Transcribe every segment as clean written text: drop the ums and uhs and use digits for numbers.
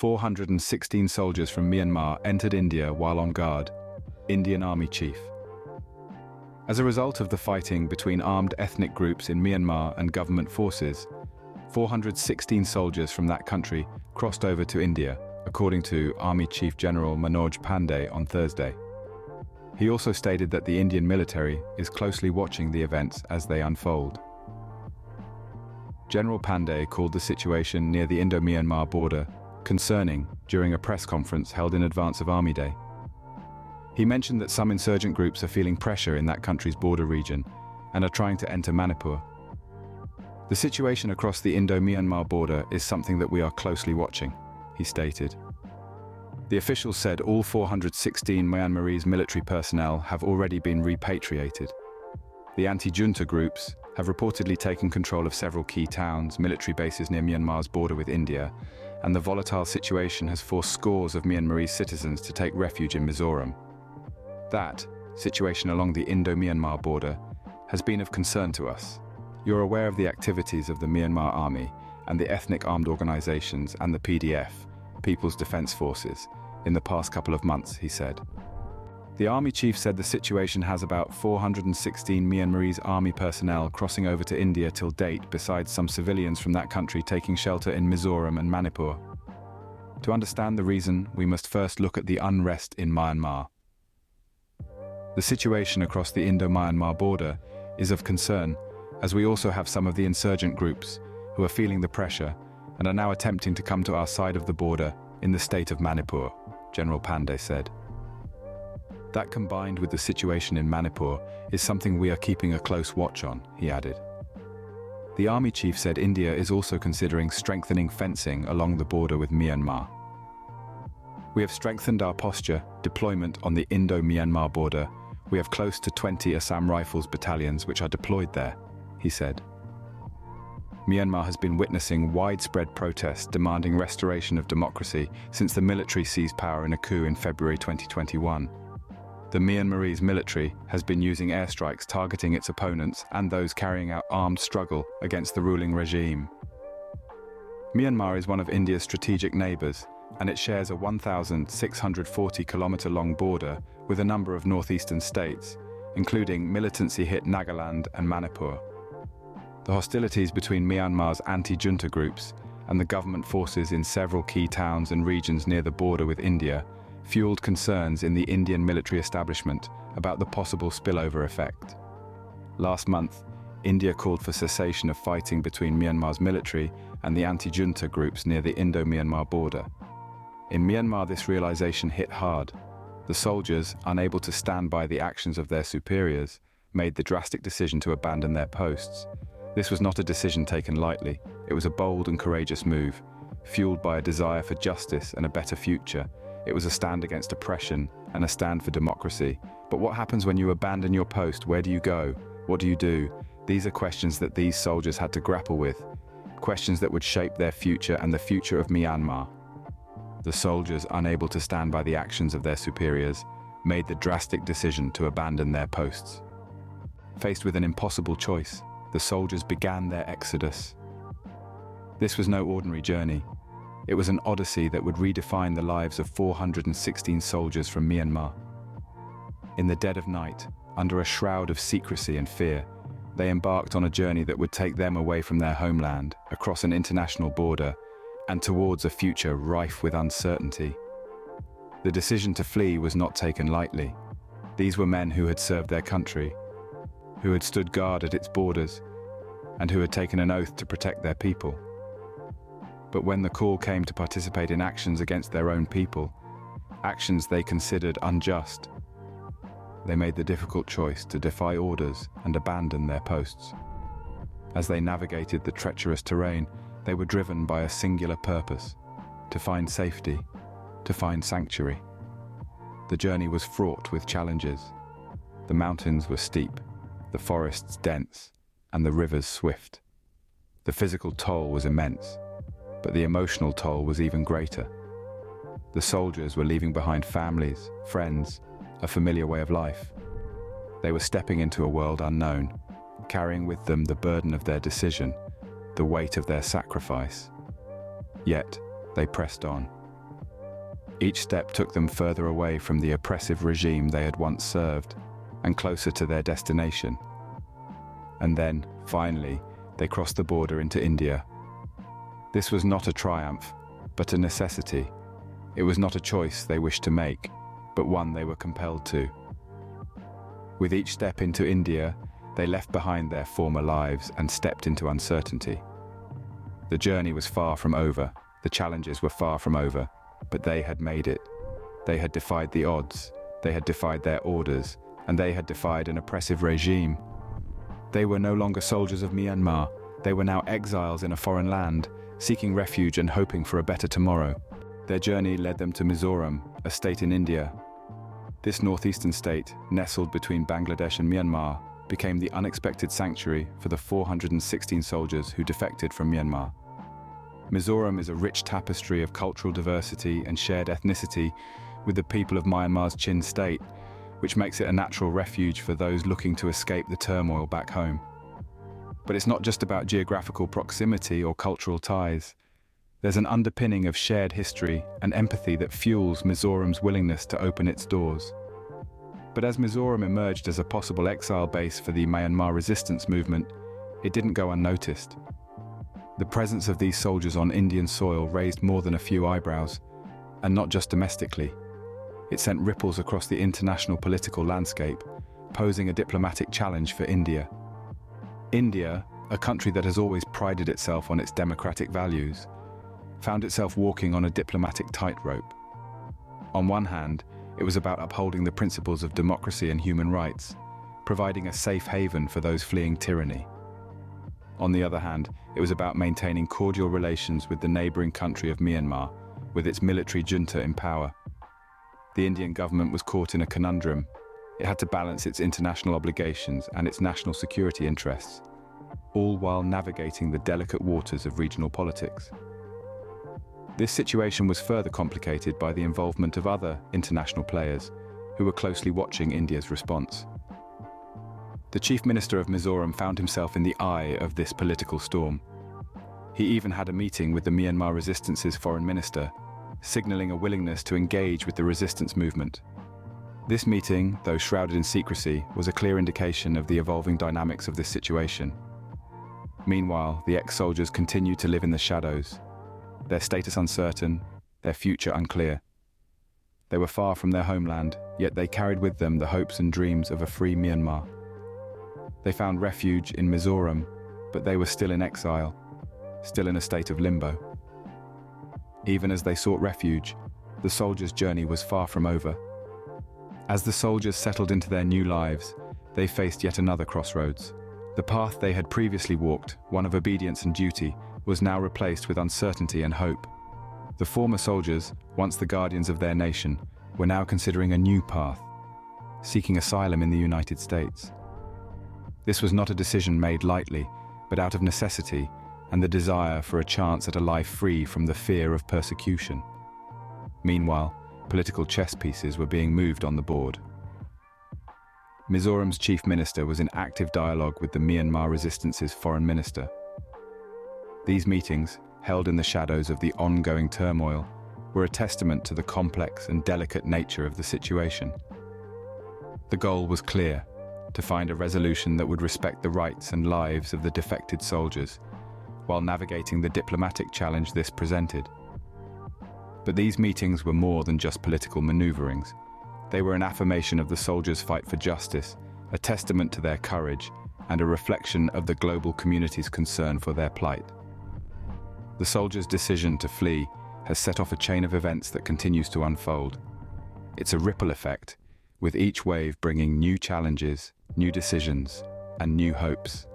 416 soldiers from Myanmar entered India while on guard, Indian Army Chief. As a result of the fighting between armed ethnic groups in Myanmar and government forces, 416 soldiers from that country crossed over to India, according to Army Chief General Manoj Pandey on Thursday. He also stated that the Indian military is closely watching the events as they unfold. General Pandey called the situation near the Indo-Myanmar border concerning during a press conference held in advance of Army Day. He mentioned that some insurgent groups are feeling pressure in that country's border region and are trying to enter Manipur. The situation across the Indo-Myanmar border is something that we are closely watching, he stated. The officials said all 416 Myanmarese military personnel have already been repatriated. The anti-junta groups have reportedly taken control of several key towns, military bases near Myanmar's border with India, and the volatile situation has forced scores of Myanmarese citizens to take refuge in Mizoram. That situation along the Indo-Myanmar border has been of concern to us. You're aware of the activities of the Myanmar Army and the ethnic armed organizations and the PDF, People's Defense Forces, in the past couple of months, he said. The Army Chief said the situation has about 416 Myanmarese Army personnel crossing over to India till date, besides some civilians from that country taking shelter in Mizoram and Manipur. To understand the reason, we must first look at the unrest in Myanmar. The situation across the Indo-Myanmar border is of concern, as we also have some of the insurgent groups who are feeling the pressure and are now attempting to come to our side of the border in the state of Manipur, General Pandey said. That, combined with the situation in Manipur, is something we are keeping a close watch on, he added. The Army Chief said India is also considering strengthening fencing along the border with Myanmar. We have strengthened our posture, deployment on the Indo-Myanmar border. We have close to 20 Assam Rifles battalions which are deployed there, he said. Myanmar has been witnessing widespread protests demanding restoration of democracy since the military seized power in a coup in February 2021. The Myanmarese military has been using airstrikes targeting its opponents and those carrying out armed struggle against the ruling regime. Myanmar is one of India's strategic neighbours, and it shares a 1,640-kilometre-long border with a number of northeastern states, including militancy-hit Nagaland and Manipur. The hostilities between Myanmar's anti-junta groups and the government forces in several key towns and regions near the border with India fueled concerns in the Indian military establishment about the possible spillover effect. Last month, India called for cessation of fighting between Myanmar's military and the anti-junta groups near the Indo-Myanmar border. In Myanmar, this realization hit hard. The soldiers, unable to stand by the actions of their superiors, made the drastic decision to abandon their posts. This was not a decision taken lightly. It was a bold and courageous move, fueled by a desire for justice and a better future. It was a stand against oppression and a stand for democracy. But what happens when you abandon your post? Where do you go? What do you do? These are questions that these soldiers had to grapple with, questions that would shape their future and the future of Myanmar. The soldiers, unable to stand by the actions of their superiors, made the drastic decision to abandon their posts. Faced with an impossible choice, the soldiers began their exodus. This was no ordinary journey. It was an odyssey that would redefine the lives of 416 soldiers from Myanmar. In the dead of night, under a shroud of secrecy and fear, they embarked on a journey that would take them away from their homeland, across an international border, and towards a future rife with uncertainty. The decision to flee was not taken lightly. These were men who had served their country, who had stood guard at its borders, and who had taken an oath to protect their people. But when the call came to participate in actions against their own people, actions they considered unjust, they made the difficult choice to defy orders and abandon their posts. As they navigated the treacherous terrain, they were driven by a singular purpose: to find safety, to find sanctuary. The journey was fraught with challenges. The mountains were steep, the forests dense, and the rivers swift. The physical toll was immense, but the emotional toll was even greater. The soldiers were leaving behind families, friends, a familiar way of life. They were stepping into a world unknown, carrying with them the burden of their decision, the weight of their sacrifice. Yet, they pressed on, Each step took them further away from the oppressive regime they had once served, and closer to their destination. And then, finally, they crossed the border into India. This was not a triumph, but a necessity. It was not a choice they wished to make, but one they were compelled to. With each step into India, they left behind their former lives and stepped into uncertainty. The journey was far from over, the challenges were far from over, but they had made it. They had defied the odds, they had defied their orders, and they had defied an oppressive regime. They were no longer soldiers of Myanmar, they were now exiles in a foreign land, seeking refuge and hoping for a better tomorrow. Their journey led them to Mizoram, a state in India. This northeastern state, nestled between Bangladesh and Myanmar, became the unexpected sanctuary for the 416 soldiers who defected from Myanmar. Mizoram is a rich tapestry of cultural diversity and shared ethnicity with the people of Myanmar's Chin state, which makes it a natural refuge for those looking to escape the turmoil back home. But it's not just about geographical proximity or cultural ties. There's an underpinning of shared history and empathy that fuels Mizoram's willingness to open its doors. But as Mizoram emerged as a possible exile base for the Myanmar resistance movement, it didn't go unnoticed. The presence of these soldiers on Indian soil raised more than a few eyebrows, and not just domestically. It sent ripples across the international political landscape, posing a diplomatic challenge for India. India, a country that has always prided itself on its democratic values, found itself walking on a diplomatic tightrope. On one hand, it was about upholding the principles of democracy and human rights, providing a safe haven for those fleeing tyranny. On the other hand, it was about maintaining cordial relations with the neighboring country of Myanmar, with its military junta in power. The Indian government was caught in a conundrum. It had to balance its international obligations and its national security interests, all while navigating the delicate waters of regional politics. This situation was further complicated by the involvement of other international players who were closely watching India's response. The Chief Minister of Mizoram found himself in the eye of this political storm. He even had a meeting with the Myanmar Resistance's foreign minister, signaling a willingness to engage with the resistance movement. This meeting, though shrouded in secrecy, was a clear indication of the evolving dynamics of this situation. Meanwhile, the ex-soldiers continued to live in the shadows, their status uncertain, their future unclear. They were far from their homeland, yet they carried with them the hopes and dreams of a free Myanmar. They found refuge in Mizoram, but they were still in exile, still in a state of limbo. Even as they sought refuge, the soldiers' journey was far from over. As the soldiers settled into their new lives, they faced yet another crossroads. The path they had previously walked, one of obedience and duty, was now replaced with uncertainty and hope. The former soldiers, once the guardians of their nation, were now considering a new path, seeking asylum in the United States. This was not a decision made lightly, but out of necessity and the desire for a chance at a life free from the fear of persecution. Meanwhile, political chess pieces were being moved on the board. Mizoram's chief minister was in active dialogue with the Myanmar Resistance's foreign minister. These meetings, held in the shadows of the ongoing turmoil, were a testament to the complex and delicate nature of the situation. The goal was clear: to find a resolution that would respect the rights and lives of the defected soldiers, while navigating the diplomatic challenge this presented. But these meetings were more than just political maneuverings. They were an affirmation of the soldiers' fight for justice, a testament to their courage, and a reflection of the global community's concern for their plight. The soldiers' decision to flee has set off a chain of events that continues to unfold. It's a ripple effect, with each wave bringing new challenges, new decisions, and new hopes.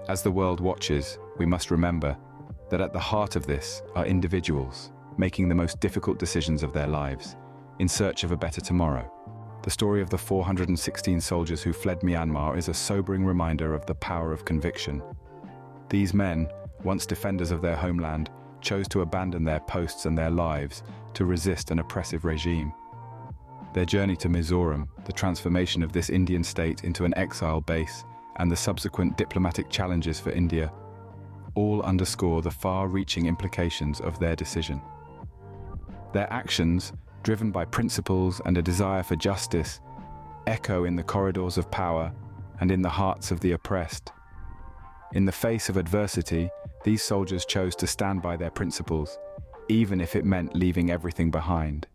As the world watches, we must remember that at the heart of this are individuals making the most difficult decisions of their lives, in search of a better tomorrow. The story of the 416 soldiers who fled Myanmar is a sobering reminder of the power of conviction. These men, once defenders of their homeland, chose to abandon their posts and their lives to resist an oppressive regime. Their journey to Mizoram, the transformation of this Indian state into an exile base, and the subsequent diplomatic challenges for India, all underscore the far-reaching implications of their decision. Their actions, driven by principles and a desire for justice, echo in the corridors of power and in the hearts of the oppressed. In the face of adversity, these soldiers chose to stand by their principles, even if it meant leaving everything behind.